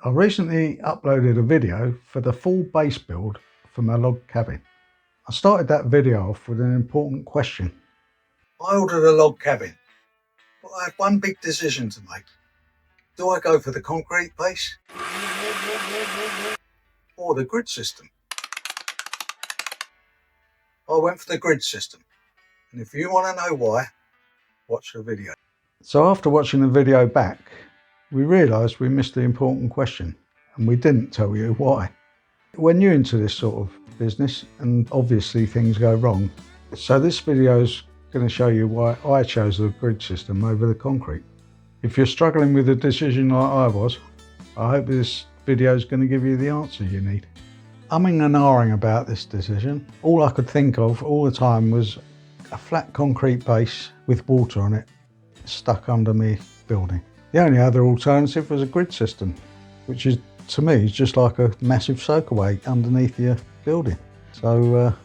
I recently uploaded a video for the full base build for my log cabin. I started that video off with an important question. I ordered a log cabin, but I had one big decision to make. Do I go for the concrete base or the grid system? I went for the grid system, and if you want to know why, watch the video. So after watching the video back, we realised we missed the important question, and we didn't tell you why. We're new into this sort of business, and obviously things go wrong. So this video is going to show you why I chose the grid system over the concrete. If you're struggling with a decision like I was, I hope this video is going to give you the answer you need. Umming and ahhing about this decision, all I could think of all the time was a flat concrete base with water on it stuck under me building. The only other alternative was a grid system, which is, to me, is just like a massive soakaway underneath your building. So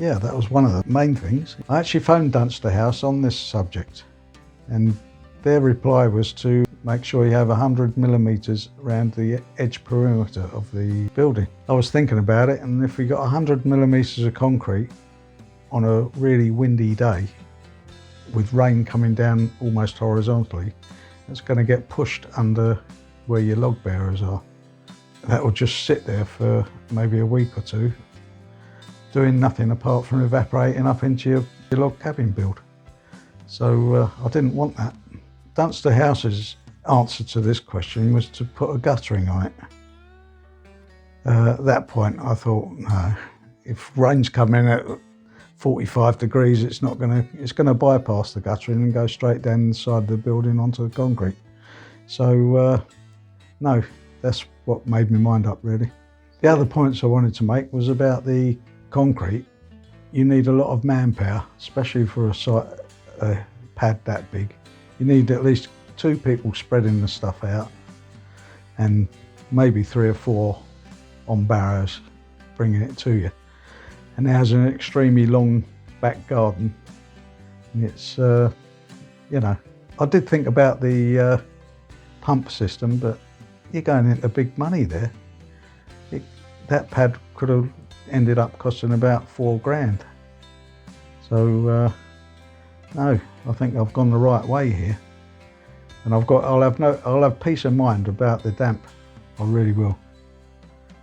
yeah, that was one of the main things. I actually phoned Dunster House on this subject, and their reply was to make sure you have 100 millimeters around the edge perimeter of the building. I was thinking about it, and if we got 100 millimeters of concrete on a really windy day with rain coming down almost horizontally, it's going to get pushed under where your log bearers are. That will just sit there for maybe a week or two, doing nothing apart from evaporating up into your log cabin build. So I didn't want that. Dunster House's answer to this question was to put a guttering on it. At that point I thought, no, if rain's coming at 45 degrees, it's going to bypass the guttering and go straight down the side of the building onto the concrete. So no, that's what made my mind up really. The other points I wanted to make was about the concrete. You need a lot of manpower, especially for a pad that big. You need at least 2 people spreading the stuff out, and maybe 3 or 4 on barrows bringing it to you. And it has an extremely long back garden, and it's you know, I did think about the pump system, but you're going into big money there. That pad could have ended up costing about 4 grand. So no, I think I've gone the right way here, and I'll have peace of mind about the damp. I really will.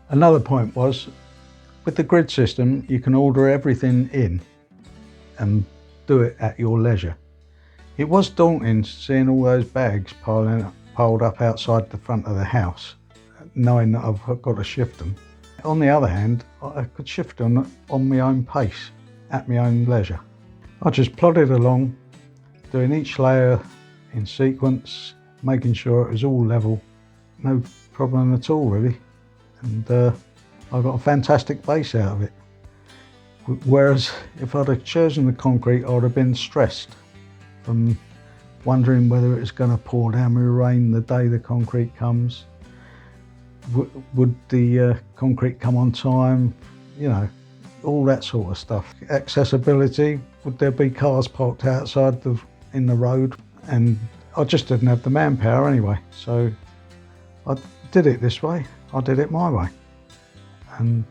Another point was, with the grid system, you can order everything in and do it at your leisure. It was daunting seeing all those bags piled up outside the front of the house, knowing that I've got to shift them. On the other hand, I could shift them on my own pace, at my own leisure. I just plodded along, doing each layer in sequence, making sure it was all level. No problem at all really, and I got a fantastic base out of it. Whereas if I'd have chosen the concrete, I would have been stressed from wondering whether it's going to pour down with rain the day the concrete comes. Would the concrete come on time? You know, all that sort of stuff. Accessibility, would there be cars parked outside in the road? And I just didn't have the manpower anyway, so I did it this way. I did it my way, and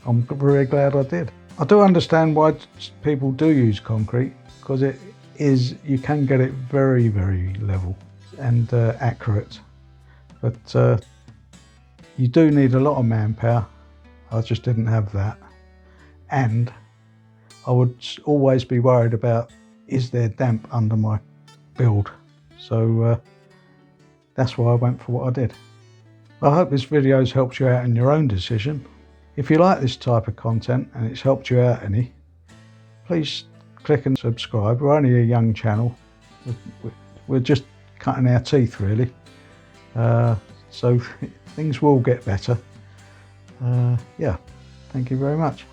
I'm very glad I did. I do understand why people do use concrete, because you can get it very, very level and accurate, but you do need a lot of manpower. I just didn't have that, and I would always be worried about, is there damp under my build? So that's why I went for what I did. I hope this video has helped you out in your own decision. If you like this type of content and it's helped you out any, please click and subscribe. We're only a young channel. We're just cutting our teeth really. So things will get better. Yeah, thank you very much.